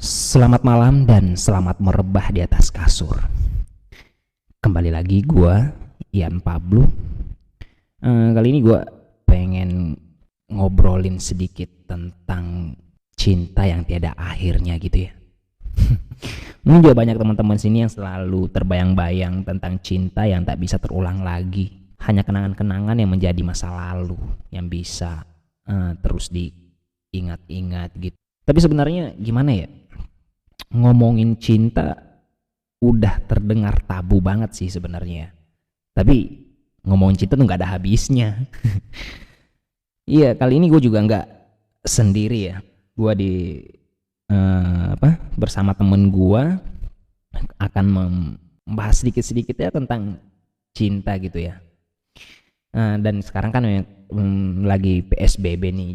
Selamat malam dan selamat merebah di atas kasur. Kembali lagi gua Ian Pablo. Kali ini gua pengen ngobrolin sedikit tentang cinta yang tiada akhirnya gitu ya. Mungkin juga banyak teman-teman sini yang selalu terbayang-bayang tentang cinta yang tak bisa terulang lagi. Hanya kenangan-kenangan yang menjadi masa lalu yang bisa terus diingat-ingat gitu. Tapi sebenarnya gimana ya? Ngomongin cinta udah terdengar tabu banget sih sebenarnya. Tapi ngomongin cinta tuh nggak ada habisnya. Iya, kali ini gue juga nggak sendiri ya. Gue bersama temen gue akan membahas sedikit-sedikit ya tentang cinta gitu ya. Dan sekarang kan lagi PSBB nih,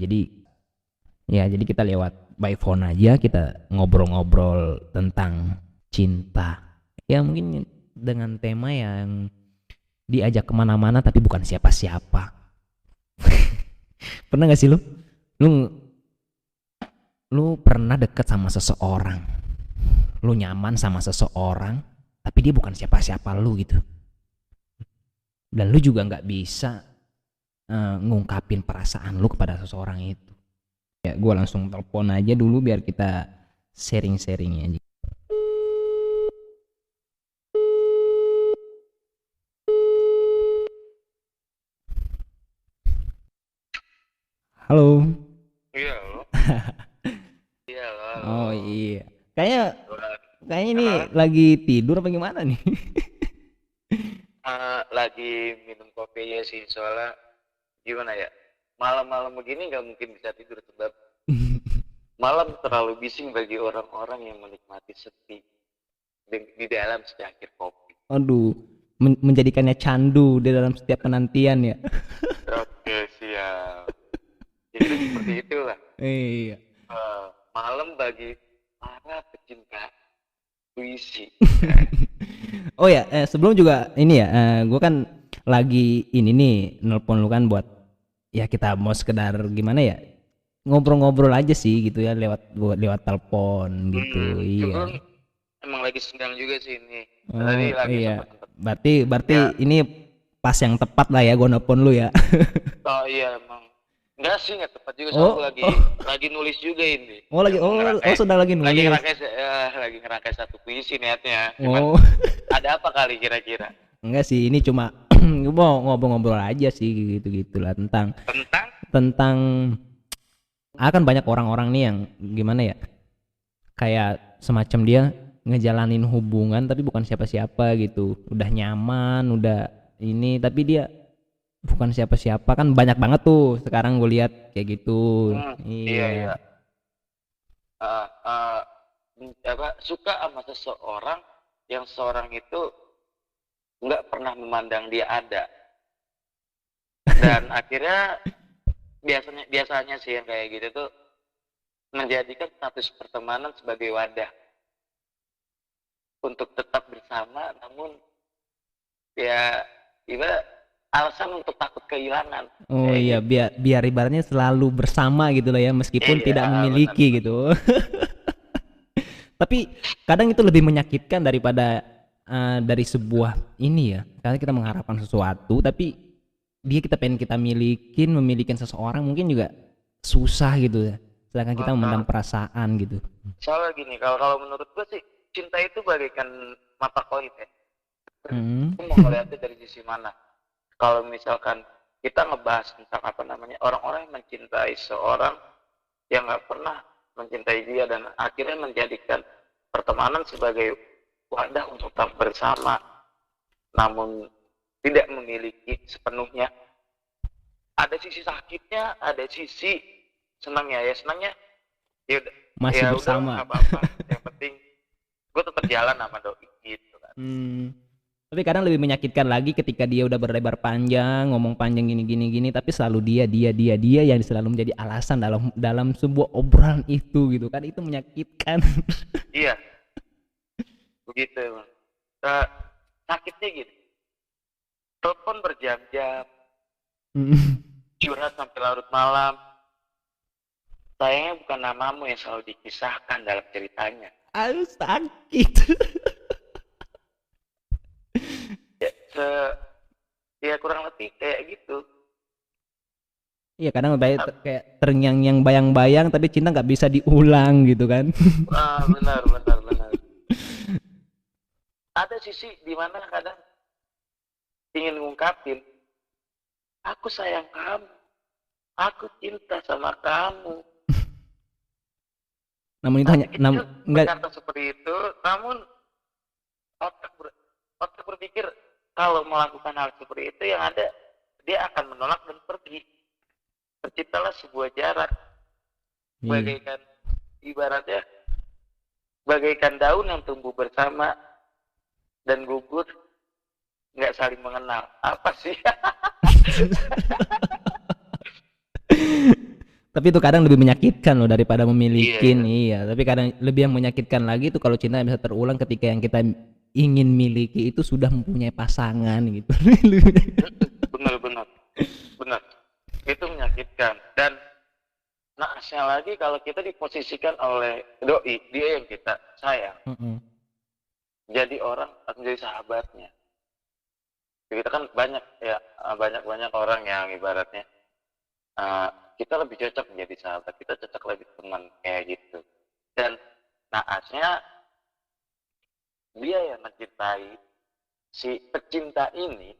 jadi kita lewat by phone aja, kita ngobrol-ngobrol tentang cinta. Ya mungkin dengan tema yang diajak kemana-mana tapi bukan siapa-siapa. Pernah gak sih lu lu pernah deket sama seseorang, lu nyaman sama seseorang tapi dia bukan siapa-siapa lu gitu, dan lu juga nggak bisa ngungkapin perasaan lu kepada seseorang itu. Ya gue langsung telepon aja dulu biar kita sharing-sharing aja. Halo. Iya loh, iya loh, Oh halo. iya. Kayaknya kayaknya ini Hah? lagi tidur apa gimana nih? Lagi minum kopi ya sih, soalnya gimana ya, malam-malam begini nggak mungkin bisa tidur sebab malam terlalu bising bagi orang-orang yang menikmati sepi di dalam secangkir kopi. Aduh, menjadikannya candu di dalam setiap penantian ya. Oke, siap. Jadi seperti itulah. Iya. Malam bagi para pecinta puisi. Oh ya, sebelum juga ini ya, gue kan lagi ini nih nelpon lu kan buat ya kita mau sekedar gimana ya, ngobrol-ngobrol aja sih gitu ya, lewat lewat telepon gitu. Cuman Iya. emang lagi sedang juga sih ini. Tadi Oh lagi iya. sempat-sempat. Ya, Berarti ini pas yang tepat lah ya gue nelpon lu ya. oh iya emang. Enggak sih, nggak tepat juga, soalnya aku Oh, lagi oh, lagi nulis juga ini. oh lagi, Mau oh ngerangkai, sudah lagi nulis. lagi ngerangkai satu puisi niatnya. Cuman Oh, ada apa kali kira-kira? enggak sih, ini cuma gue mau ngobrol-ngobrol aja sih gitu-gitulah tentang Tentang tentang akan banyak orang-orang nih yang gimana ya, kayak semacam dia ngejalanin hubungan tapi bukan siapa-siapa gitu, udah nyaman, udah ini, tapi dia bukan siapa-siapa. Kan banyak banget tuh sekarang gue lihat kayak gitu. iya Iya. iya. Eh, eh, apa suka sama seseorang yang seorang itu nggak pernah memandang dia ada, dan akhirnya biasanya biasanya sih yang kayak gitu tuh menjadikan status pertemanan sebagai wadah untuk tetap bersama, namun ya ibarat alasan untuk takut kehilangan Oh kayak iya, gitu. biar biar ibaratnya selalu bersama gitu loh ya, meskipun tidak Iya, memiliki benar-benar. gitu. Tapi kadang itu lebih menyakitkan daripada dari sebuah ini ya. Karena kita mengharapkan sesuatu, tapi dia kita pengen kita milikin, memilikin seseorang mungkin juga susah gitu ya. Sedangkan kita memendam perasaan gitu. Soalnya gini, kalau kalau menurut gue sih cinta itu bagaikan mata koin ya. Hmm. Itu mau ngeliatnya dari sisi mana? Kalau misalkan kita ngebahas tentang apa namanya, orang-orang yang mencintai seorang yang nggak pernah mencintai dia dan akhirnya menjadikan pertemanan sebagai wadah untuk tetap bersama, namun tidak memiliki sepenuhnya. Ada sisi sakitnya, ada sisi senangnya. Ya senangnya, ya udah, Masih ya udahlah bersama. nggak apa-apa. Yang penting gue tetap jalan sama doi gitu kan. Hmm. Tapi kadang lebih menyakitkan lagi ketika dia udah berlebar panjang, ngomong panjang gini gini gini, tapi selalu dia yang selalu menjadi alasan dalam dalam sebuah obrolan itu gitu kan, itu menyakitkan. Iya, begitu emang. Nah, sakitnya gitu. Telepon berjam-jam, curhat sampai larut malam, sayangnya bukan namamu yang selalu dikisahkan dalam ceritanya. Aduh sakit. Ya, ya kurang lebih kayak gitu. Iya kadang kayak terngiang-ngiang bayang-bayang tapi cinta nggak bisa diulang gitu kan. Benar, benar, benar. Ada sisi di mana kadang ingin ngungkapin, aku sayang kamu, aku cinta sama kamu. Namun itu Hati hanya kecil enggak. berkata seperti itu, namun otak, otak berpikir kalau melakukan hal seperti itu yang ada dia akan menolak dan pergi. Terciptalah sebuah jarak, Iya. bagaikan ibaratnya bagaikan daun yang tumbuh bersama dan gugur nggak saling mengenal. Apa sih? Tapi itu kadang lebih menyakitkan loh daripada Iya, memiliki. iya. Iya tapi kadang lebih yang menyakitkan lagi itu kalau cinta bisa terulang ketika yang kita ingin miliki itu sudah mempunyai pasangan gitu. Benar, benar, benar. Itu menyakitkan. Dan naasnya lagi kalau kita diposisikan oleh doi, dia yang kita sayang, Mm-mm. jadi orang atau menjadi sahabatnya. Kita kan banyak ya, banyak orang yang ibaratnya uh, kita lebih cocok menjadi sahabat, kita cocok lebih teman kayak gitu. Dan naasnya dia yang mencintai si pecinta ini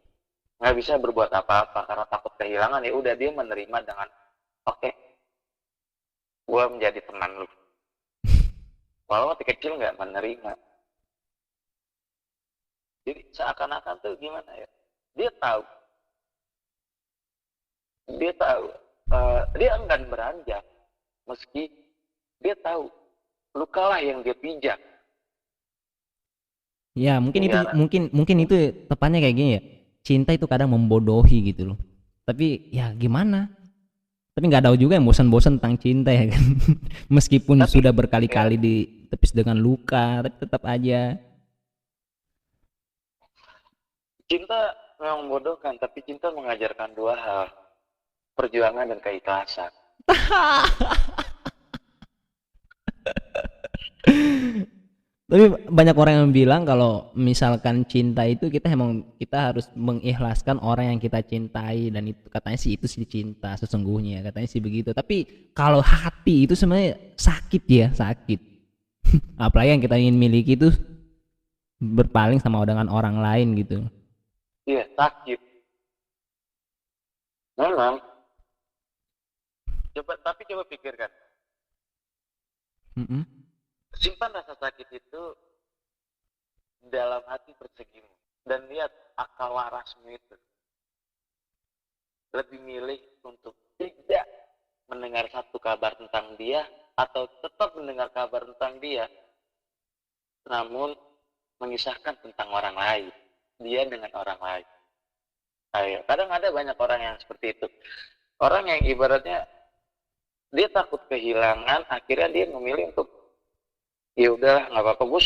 nggak bisa berbuat apa-apa karena takut kehilangan. Ya udah dia menerima dengan oke, gue menjadi teman lu, walau waktu kecil nggak menerima. Jadi seakan-akan tuh gimana ya, dia tahu dia tahu dia enggan beranjak meski dia tahu lukalah yang dia pijak. Ya mungkin itu Ya, mungkin itu tepatnya kayak gini ya. Cinta itu kadang membodohi gitu loh. Tapi ya gimana? Tapi nggak tahu juga yang bosan-bosan tentang cinta ya kan. Meskipun tapi sudah ya, berkali-kali ditepis dengan luka, tapi tetap aja. cinta memang membodohkan, tapi cinta mengajarkan dua hal, perjuangan dan keikhlasan. Tapi banyak orang yang bilang kalau misalkan cinta itu kita harus mengikhlaskan orang yang kita cintai dan itu katanya sih itu sih cinta sesungguhnya katanya sih begitu. Tapi kalau hati itu sebenarnya sakit ya sakit. Apalagi yang kita ingin miliki itu berpaling sama dengan orang lain gitu. Iya, sakit memang. Coba pikirkan, Mm-mm. simpan rasa sakit itu dalam hati persegimu dan lihat akal warasmu itu lebih milih untuk tidak mendengar satu kabar tentang dia atau tetap mendengar kabar tentang dia namun mengisahkan tentang orang lain, dia dengan orang lain. Ayo, kadang ada banyak orang yang seperti itu, orang yang ibaratnya dia takut kehilangan, akhirnya dia memilih untuk ya udah nggak apa-apa, gue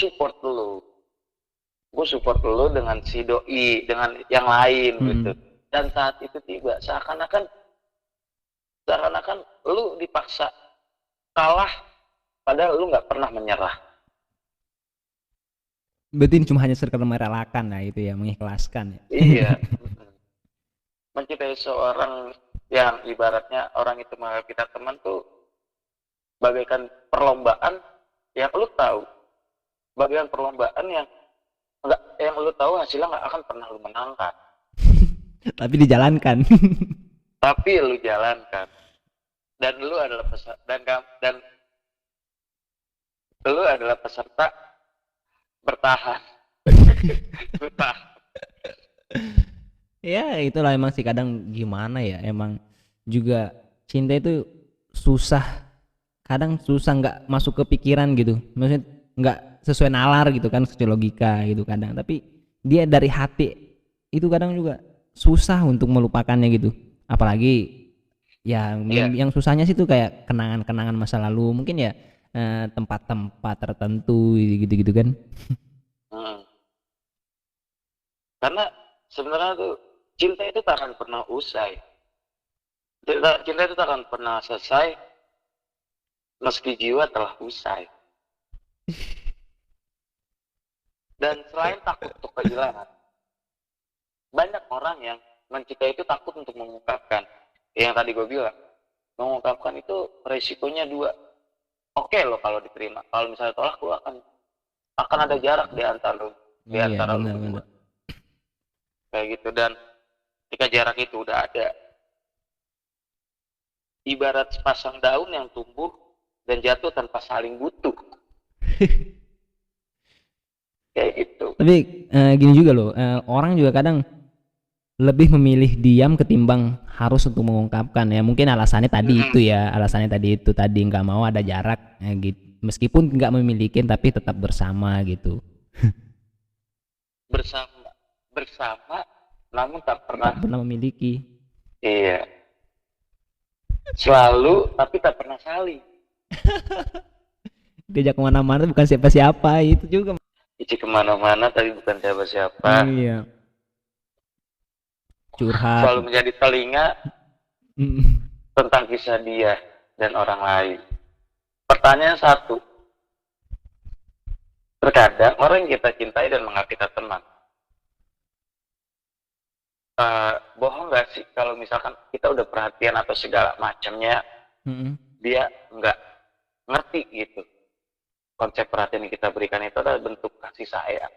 support lu dengan si doi, dengan yang lain gitu. Mm-mm. Dan saat itu tiba, seakan-akan lu dipaksa kalah, padahal lu nggak pernah menyerah. Berarti ini cuma hanya sekedar merelakan lah itu ya mengikhlaskan ya. Iya, mencintai seorang yang ibaratnya orang itu menganggap kita teman tuh bagaikan perlombaan yang lu tahu, bagaikan perlombaan yang enggak, yang lu tahu hasilnya nggak akan pernah lu menangkan, Tapi dijalankan. tapi lu jalankan dan lu adalah peserta dan lu adalah peserta bertahan. Bertahan. Ya itulah emang sih kadang gimana ya emang juga cinta itu susah kadang susah nggak masuk ke pikiran gitu maksudnya nggak sesuai nalar gitu kan sesuai logika gitu kadang tapi dia dari hati itu kadang juga susah untuk melupakannya gitu apalagi ya Iya. yang susahnya sih tuh kayak kenangan-kenangan masa lalu mungkin ya tempat-tempat tertentu gitu-gitu kan. Hmm. Karena sebenarnya tuh cinta itu tak akan pernah usai. Cinta itu tak akan pernah selesai meski jiwa telah usai. Dan selain takut untuk kehilangan, banyak orang yang mencintai itu takut untuk mengungkapkan. Yang tadi gue bilang, mengungkapkan itu resikonya dua. Oke lo kalau diterima, kalau misalnya tolak lo akan ada jarak di antara lo, di Iya, antara lo berdua. benar-benar. Kayak gitu. Dan ketika jarak itu udah ada, ibarat sepasang daun yang tumbuh dan jatuh tanpa saling butuh. Kayak gitu. Tapi gini juga loh, orang juga kadang lebih memilih diam ketimbang harus untuk mengungkapkan ya. Mungkin alasannya tadi itu ya, alasannya tadi nggak mau ada jarak gitu. Meskipun nggak memiliki tapi tetap bersama gitu. Bersama, bersama, namun tak Tak pernah. pernah memiliki. Iya. Selalu, tapi tak pernah saling. Diajak kemana-mana bukan siapa-siapa itu juga. Ici kemana-mana, tapi bukan siapa-siapa. Iya. Curhat. Selalu menjadi telinga Mm. tentang kisah dia dan orang lain. Pertanyaan satu, terkadang orang yang kita cintai dan menganggap kita teman, bohong nggak sih kalau misalkan kita udah perhatian atau segala macamnya, dia nggak ngerti gitu. Konsep perhatian yang kita berikan itu adalah bentuk kasih sayang.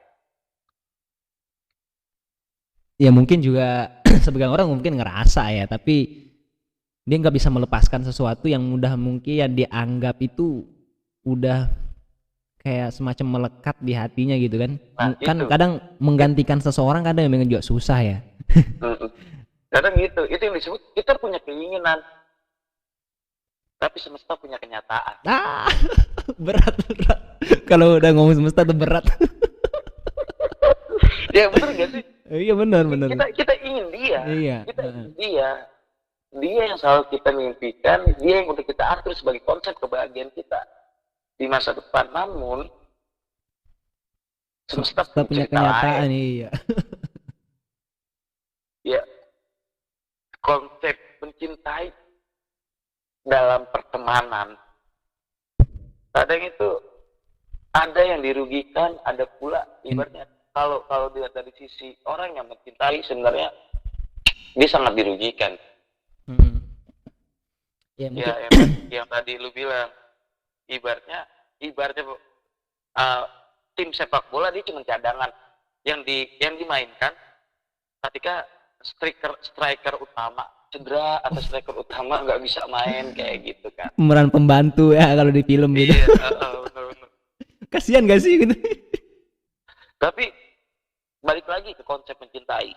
Ya mungkin juga sebagian orang mungkin ngerasa ya, tapi dia nggak bisa melepaskan sesuatu yang udah mungkin yang dianggap itu udah kayak semacam melekat di hatinya gitu kan. Nah, Kan itu. kadang menggantikan seseorang kadang memang juga susah ya. Kadang gitu, itu yang disebut kita punya keinginan, tapi semesta punya kenyataan. Berat. Kalau udah ngomong semesta tuh berat. Ya bener gak sih? Iya benar. Kita ingin dia. Iya. Kita ingin dia. Dia yang selalu kita mimpikan, dia yang udah kita atur sebagai konsep kebahagiaan kita di masa depan. Namun semesta punya kenyataan, iya. Ya, konsep mencintai dalam pertemanan kadang itu ada yang dirugikan, ada pula ibaratnya kalau dilihat dari sisi orang yang mencintai sebenarnya dia sangat dirugikan. Ya, mungkin. yang tadi lu bilang ibaratnya tim sepak bola dia cuma cadangan yang dimainkan ketika striker utama cedera atau striker utama nggak bisa main kayak gitu kan. Pemeran pembantu ya kalau di film gitu. Iya, bener. Kasihan gak sih gitu? Tapi balik lagi ke konsep mencintai.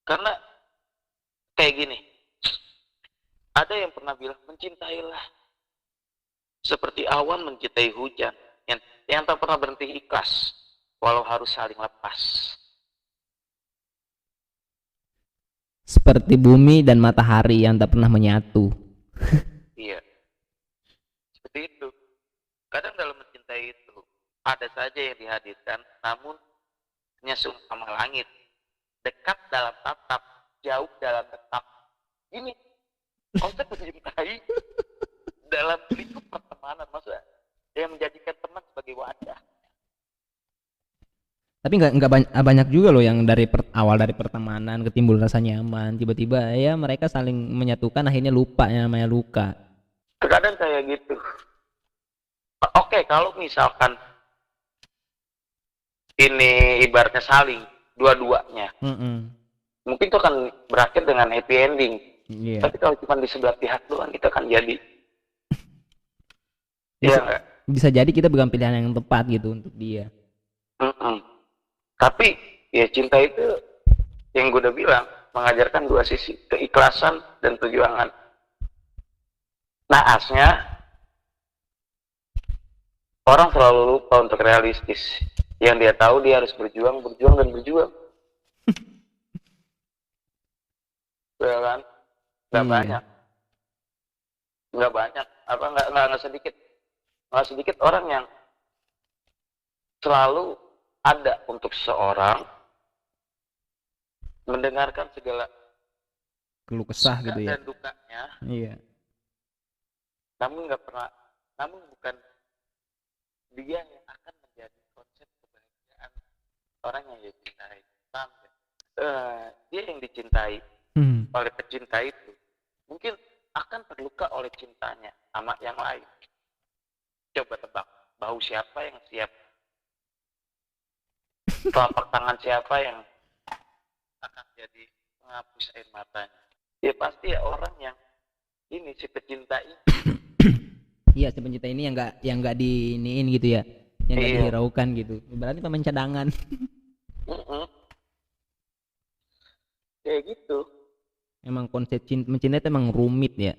Karena kayak gini, ada yang pernah bilang mencintailah seperti awan mencintai hujan, yang tak pernah berhenti ikhlas walau harus saling lepas. Seperti bumi dan matahari yang tak pernah menyatu. Iya, seperti itu. Kadang dalam mencintai itu ada saja yang dihadirkan, namun hanya seumpama langit, dekat dalam tatap, jauh dalam tetap. Ini konsep mencintai dalam lingkup pertemanan, maksudnya yang menjadikan teman sebagai wadah. Tapi nggak banyak juga loh yang dari awal dari pertemanan ketimbul rasa nyaman, tiba-tiba ya mereka saling menyatukan akhirnya lupa yang namanya luka. Terkadang kayak gitu. Oke, kalau misalkan ini ibaratnya saling dua-duanya, mungkin itu akan berakhir dengan happy ending. Yeah. Tapi kalau cuma di sebelah pihak doang kita akan jadi bisa jadi kita bukan pilihan yang tepat gitu untuk dia. Tapi ya cinta itu yang gue udah bilang mengajarkan dua sisi, keikhlasan dan perjuangan. Naasnya orang selalu lupa untuk realistis. Yang dia tahu dia harus berjuang. Ya kan? Nggak banyak. Nggak sedikit orang yang selalu ada untuk seseorang, mendengarkan segala keluh kesah gitu ya. Dan dukanya. Iya. namun nggak pernah, namun bukan dia yang akan menjadi konsep kebahagiaan orang yang dia cintai. Paham nggak? Dia yang dicintai oleh pecinta itu mungkin akan terluka oleh cintanya sama yang lain. Coba tebak, bau siapa yang siap, telapak tangan siapa yang akan jadi penghapus air matanya? Ya pasti ya orang yang ini, si pecinta ini. Iya, si pencinta ini yang nggak diniin gitu ya, yang nggak Iya. dihiraukan gitu. Berarti pemain cadangan. Mm-mm. Kayak gitu. Emang konsep mencintai itu emang rumit ya.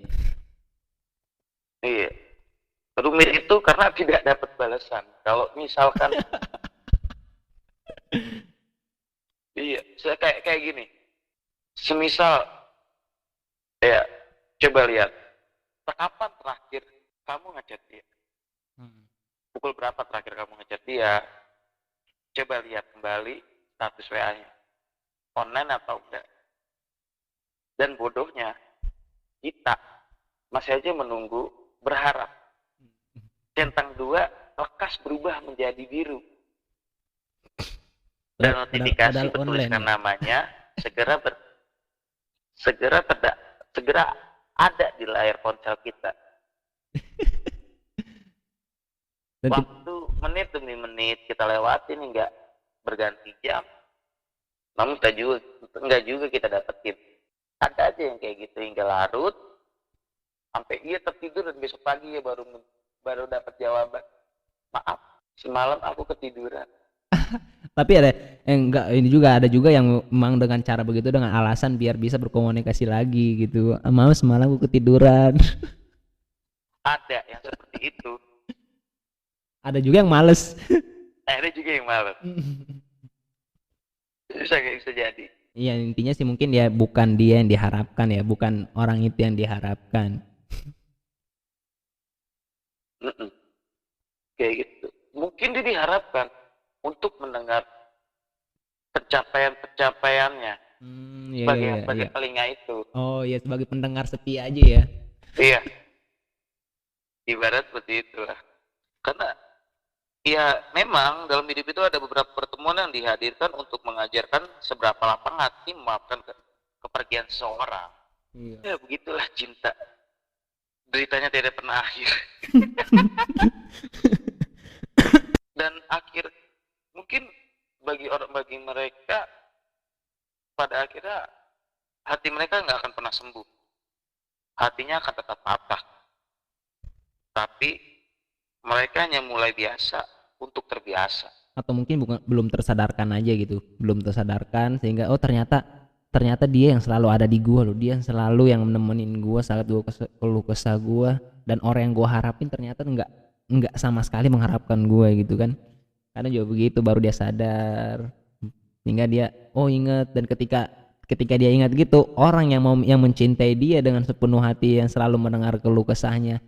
Iya. Rumit itu karena tidak dapat balasan. Kalau misalkan iya, saya kayak gini. Semisal ya, coba lihat. Kapan terakhir kamu ngechat dia? Pukul berapa terakhir kamu ngechat dia? Coba lihat kembali status WA-nya. Online atau enggak? Dan bodohnya kita masih aja menunggu, berharap centang 2 lekas berubah menjadi biru. Dan notifikasi bertuliskan namanya segera ada di layar ponsel kita. Waktu menit demi menit kita lewatin hingga berganti jam, namun enggak juga kita dapetin. Ada aja yang kayak gitu hingga larut, sampai ia tertidur dan besok pagi ya baru dapat jawaban. Maaf, semalam aku ketiduran. Tapi ini juga ada juga yang memang dengan cara begitu, dengan alasan biar bisa berkomunikasi lagi gitu. Mau semalam aku ketiduran. Ada yang seperti itu. Ada juga yang males. Ada juga yang males. Bisa jadi. Iya, intinya sih mungkin ya bukan dia yang diharapkan ya, bukan orang itu yang diharapkan. Kayak gitu. Mungkin dia diharapkan untuk mendengar pencapaiannya sebagai telinga itu. Oh iya, sebagai pendengar setia aja ya. Iya, ibarat seperti itulah. Karena ya memang dalam hidup itu ada beberapa pertemuan yang dihadirkan untuk mengajarkan seberapa lapang hati memaafkan kepergian seseorang. Iya. Ya begitulah cinta, deritanya tidak pernah akhir. Dan akhir mungkin bagi mereka pada akhirnya hati mereka nggak akan pernah sembuh, hatinya akan tetap patah, tapi mereka hanya mulai biasa untuk terbiasa. Atau mungkin belum tersadarkan aja gitu, belum tersadarkan sehingga oh ternyata dia yang selalu ada di gua loh, dia yang selalu yang nemenin gua saat gua keluh kesah gua, dan orang yang gua harapin ternyata nggak sama sekali mengharapkan gua gitu kan. Karena juga begitu baru dia sadar, sehingga dia ingat. Dan ketika dia ingat gitu, orang yang mencintai dia dengan sepenuh hati, yang selalu mendengar keluh kesahnya,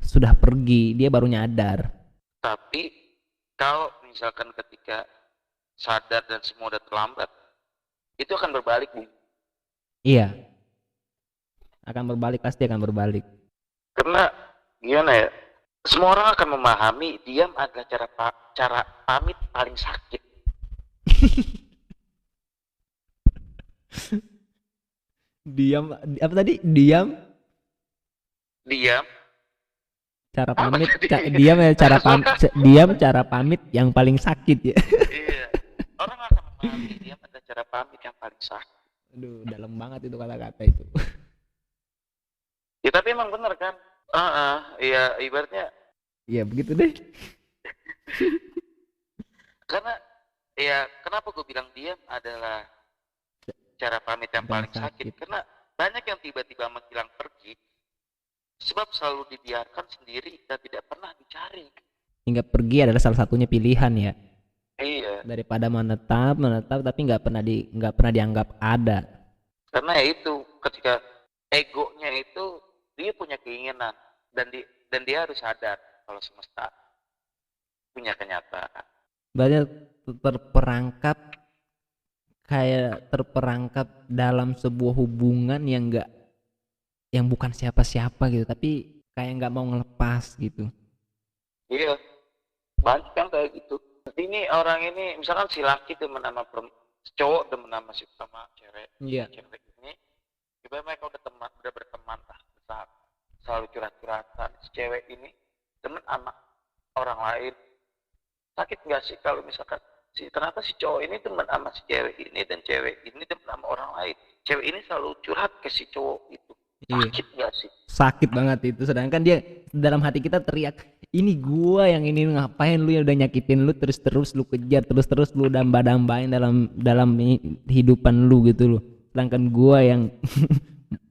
sudah pergi, dia baru nyadar. Tapi kalau misalkan ketika sadar dan semua udah terlambat, itu akan berbalik, Bu. Iya, akan berbalik, pasti akan berbalik. Karena gimana ya, semua orang akan memahami diam adalah cara pamit paling sakit. Diam apa tadi? Diam cara pamit, diam cara pamit yang paling sakit ya. Iya, orang akan memahami diam adalah cara pamit yang paling sakit. Aduh, dalam banget itu kata-kata itu. Ya tapi emang bener kan? Iya, ibaratnya iya begitu deh. Karena ya kenapa gue bilang diam adalah cara pamit yang paling sakit? Karena banyak yang tiba-tiba menghilang pergi sebab selalu dibiarkan sendiri dan tidak pernah dicari. Hingga pergi adalah salah satunya pilihan ya. Iya. Daripada menetap tapi nggak pernah dianggap ada. Karena ya itu, ketika egonya itu dia punya keinginan dan dia harus sadar kalau semesta punya kenyataan. Banyak terperangkap dalam sebuah hubungan yang bukan siapa-siapa gitu, tapi kayak nggak mau ngelepas gitu. Iya, banyak kan kayak gitu. Ini orang ini misalkan si laki demen sama cowok demen sama cewek. Iya. Cewek ini tiba mereka udah berteman lah, selalu curhat-curhatan. Si cewek ini demen sama orang lain. Sakit nggak sih kalau misalkan ternyata si cowok ini demen sama si cewek ini dan cewek ini demen sama orang lain. Cewek ini selalu curhat ke si cowok itu. Sakit nggak sih? Sakit banget itu. Sedangkan dia dalam hati kita teriak, ini gua yang ini, ngapain lu yang udah nyakitin lu, terus lu kejar, terus lu damba-dambain dalam hidupan lu gitu loh. Sedangkan gua yang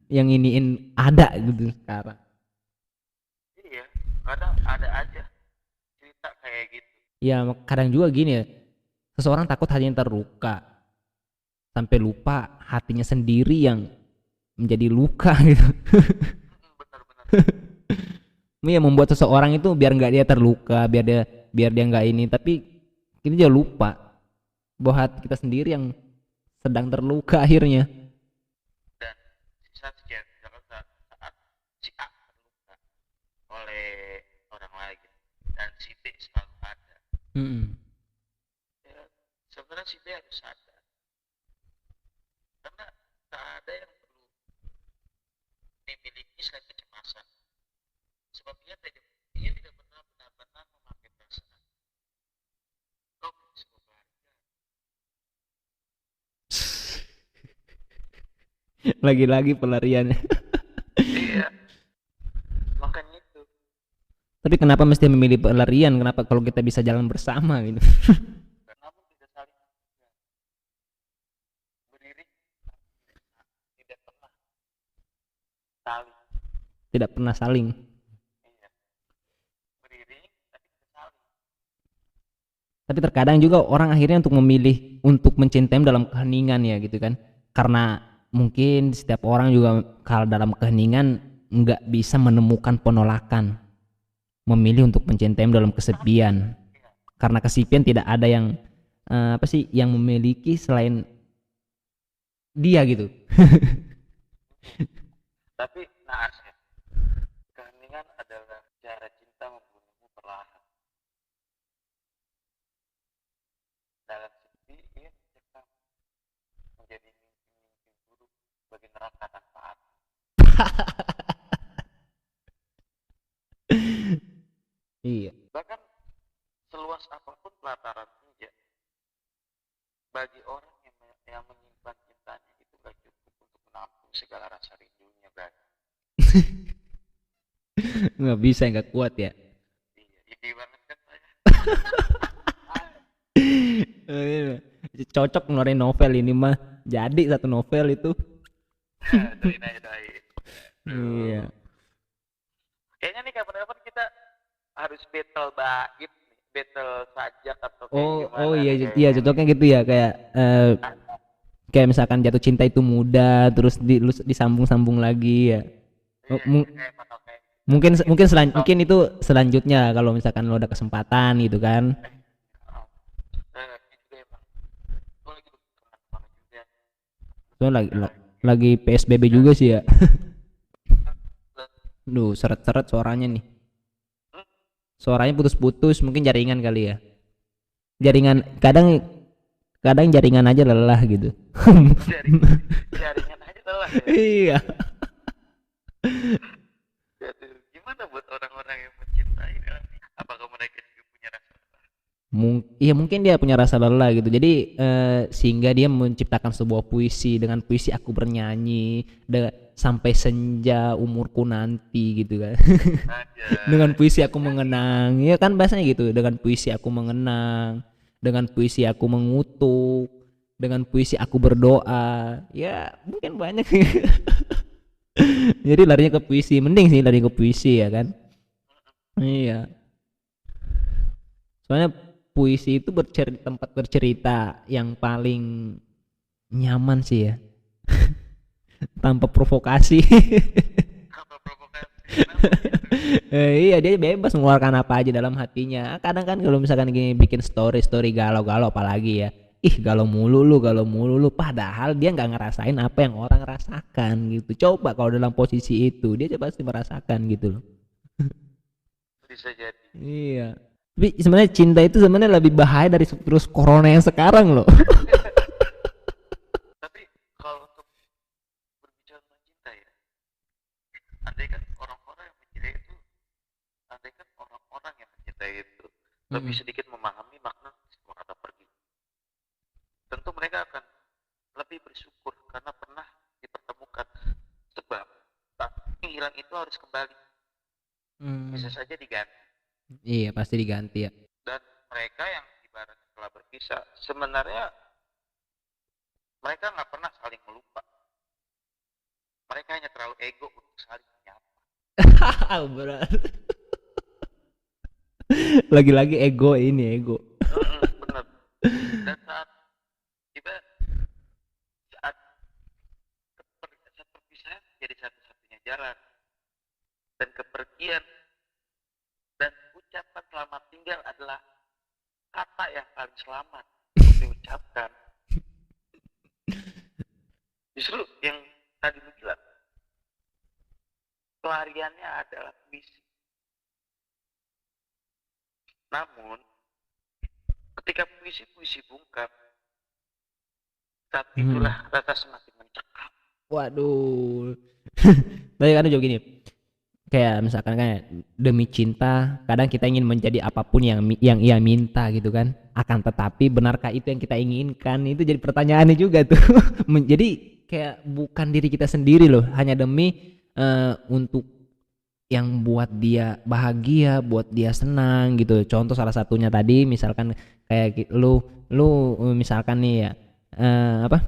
yang iniin ada gitu sekarang. Iya, kadang ada aja cerita kayak gitu. Ya kadang juga gini ya, seseorang takut hatinya terluka sampai lupa hatinya sendiri yang menjadi luka gitu. Benar-benar. Ya membuat seseorang itu biar nggak dia terluka, biar dia nggak ini, tapi kita juga lupa bahwa hati kita sendiri yang sedang terluka akhirnya. Dan saat si A terluka oleh orang lain dan si B selalu ada. Ya, sebenarnya si B harus sadar karena tak ada yang perlu dimiliki selain kecemasan, sebab dia tidak pernah benar-benar memakai perasaan. Kau bisa bahagia. Lagi-lagi pelariannya. Iya, makanya itu. Tapi kenapa mesti memilih pelarian? Kenapa kalau kita bisa jalan bersama gitu? Namun tidak saling berdiri, tidak pernah saling. Tidak pernah saling. Iya, berdiri tapi tidak saling. Tapi terkadang juga orang akhirnya untuk memilih untuk mencintai dalam keheningan ya gitu kan. Karena mungkin setiap orang juga kalau dalam keheningan nggak bisa menemukan penolakan. Memilih untuk mencintai dalam kesepian. Karena kesepian tidak ada yang yang memiliki selain dia gitu. Tapi naas ya, keheningan adalah cara cinta membunuhmu perlahan. Dalam sepi ia mencekam menjadi mimpi-mimpi buruk bagi neraka tanpa api. Iya. Bahkan seluas apapun pelataran senja, bagi orang yang menyimpan cintanya itu gak cukup untuk menampung segala rasa rindunya, Bang. Nggak bisa, nggak kuat ya. Iya, ide banget kan saya. Cocok ngeluarin novel ini mah. Jadi satu novel itu. Doain aja, doain. Iya. Kayaknya nih kapan-kapan kita harus battle bait, battle sajak atau kayak gimana. Oh iya cocoknya gitu ya, kayak misalkan jatuh cinta itu mudah, terus disambung-sambung lagi ya. Mungkin itu selanjutnya kalau misalkan lo ada kesempatan gitu kan. So, lagi PSBB juga sih ya. Duh, seret-seret suaranya nih. Suaranya putus-putus, mungkin jaringan kali ya. Kadang jaringan aja lelah gitu. Jaringan aja lelah ya. Iya. Gimana buat orang-orang yang mencintai, apakah mereka juga punya rasa lelah? Iya mungkin dia punya rasa lelah gitu. Jadi sehingga dia menciptakan sebuah puisi. Dengan puisi aku bernyanyi sampai senja umurku nanti gitu kan. Dengan puisi aku mengenang. Ya kan bahasanya gitu. Dengan puisi aku mengenang, dengan puisi aku mengutuk, dengan puisi aku berdoa. Ya mungkin banyak. Jadi larinya ke puisi. Mending sih lari ke puisi ya kan. Iya. Soalnya puisi itu tempat bercerita yang paling nyaman sih ya. Tanpa provokasi. Iya, dia bebas mengeluarkan apa aja dalam hatinya. Kadang kan kalau misalkan gini bikin story galau-galau apalagi ya. Galau mulu lu. Padahal dia nggak ngerasain apa yang orang rasakan gitu. Coba kalau dalam posisi itu dia pasti merasakan gitu loh. bisa jadi. Iya. Tapi sebenarnya cinta itu sebenarnya lebih bahaya dari virus corona yang sekarang loh. Tapi kalau untuk berbicara tentang cinta ya, andai kan orang-orang yang mencintai itu, andai kan orang-orang yang mencintai itu lebih sedikit memahami makna sebuah kata pergi, tentu mereka akan lebih bersyukur karena pernah dipertemukan. Sebab tak hilang itu harus kembali, bisa saja diganti. Iya pasti diganti ya. Dan mereka yang ibaratnya telah berpisah, sebenarnya mereka nggak pernah saling melupa. Mereka hanya terlalu ego untuk saling menyapa. Berat. Lagi-lagi ego ini ego. Bener. Dan saat tiba saat perpisahan jadi satu-satunya jalan, dan kepergian dan ucapan selamat tinggal adalah kata yang paling selamat untuk diucapkan. Justru yang tadi lu bilang, pelariannya adalah puisi. Namun ketika puisi bungkam, saat itulah rasa semakin mencekam. Waduh. Tapi kan juga gini, kayak misalkan kayak demi cinta kadang kita ingin menjadi apapun yang ia minta gitu kan, akan tetapi benarkah itu yang kita inginkan, itu jadi pertanyaannya juga tuh. Jadi kayak bukan diri kita sendiri loh, hanya demi untuk yang buat dia bahagia, buat dia senang gitu. Contoh salah satunya tadi misalkan kayak lu misalkan nih ya, apa,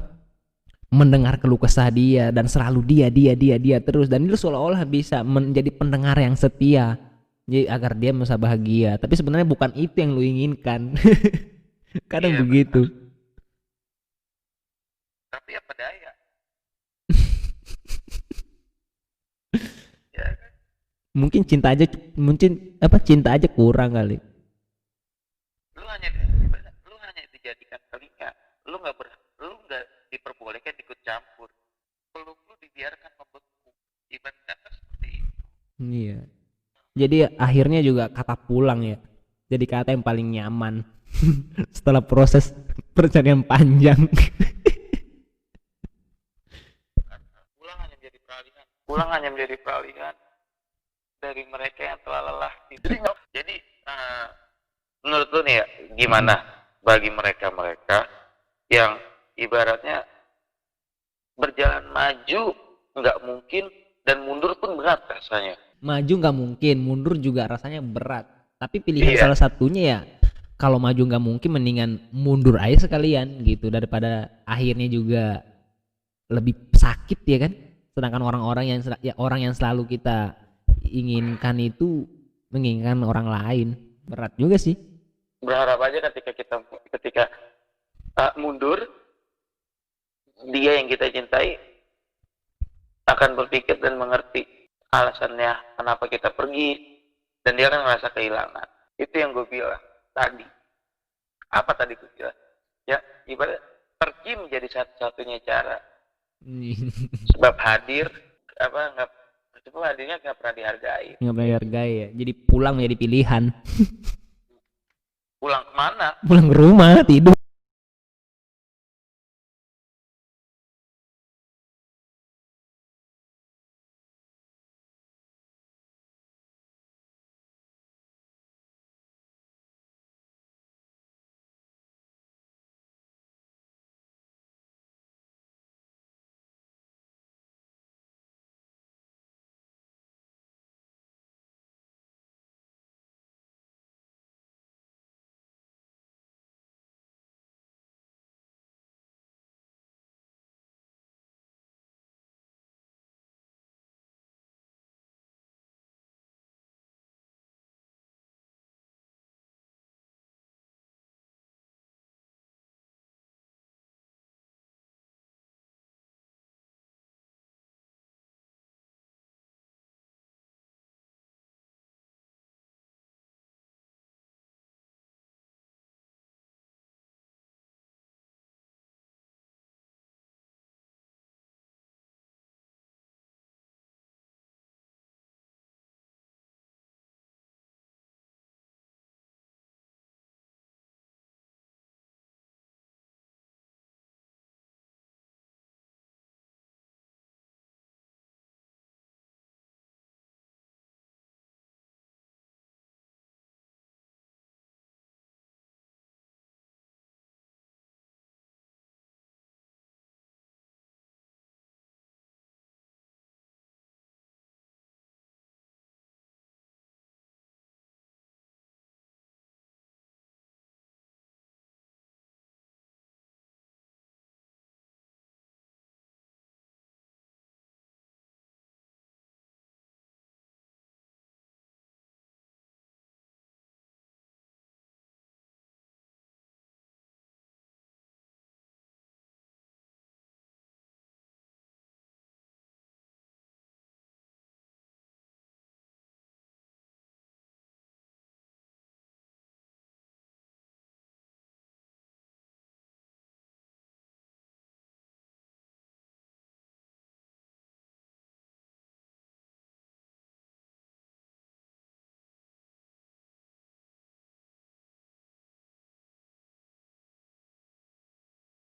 mendengar keluh kesah dia dan selalu dia terus, dan itu seolah-olah bisa menjadi pendengar yang setia jadi agar dia bisa bahagia, tapi sebenarnya bukan itu yang lu inginkan. Kadang Iya, begitu. benar. Tapi apa daya? Ya kan? Mungkin cinta aja kurang kali. Lu hanya dijadikan telinga. Lu nggak diperbolehkan ikut campur. Peluk lu dibiarkan membeku. Ibarat kata seperti itu. Iya. Jadi akhirnya juga kata pulang ya, jadi kata yang paling nyaman setelah proses percarian panjang. Pulang hanya menjadi peralihan dari mereka yang telah lelah. Jadi menurut lu nih ya, gimana bagi mereka yang ibaratnya berjalan maju nggak mungkin dan mundur pun berat rasanya. Maju nggak mungkin, mundur juga rasanya berat. Tapi pilihan salah satunya ya, kalau maju nggak mungkin mendingan mundur aja sekalian gitu, daripada akhirnya juga lebih sakit ya kan. Sedangkan orang yang selalu kita inginkan itu menginginkan orang lain, berat juga sih. Berharap aja ketika mundur, dia yang kita cintai akan berpikir dan mengerti alasannya kenapa kita pergi, dan dia akan merasa kehilangan. Itu yang gue bilang tadi. Apa tadi gue bilang? Ya, ibarat pergi menjadi satu-satunya cara. Sebab hadirnya nggak pernah dihargai. Nggak pernah dihargai ya. Jadi pulang menjadi pilihan. Pulang kemana? Pulang ke rumah tidur.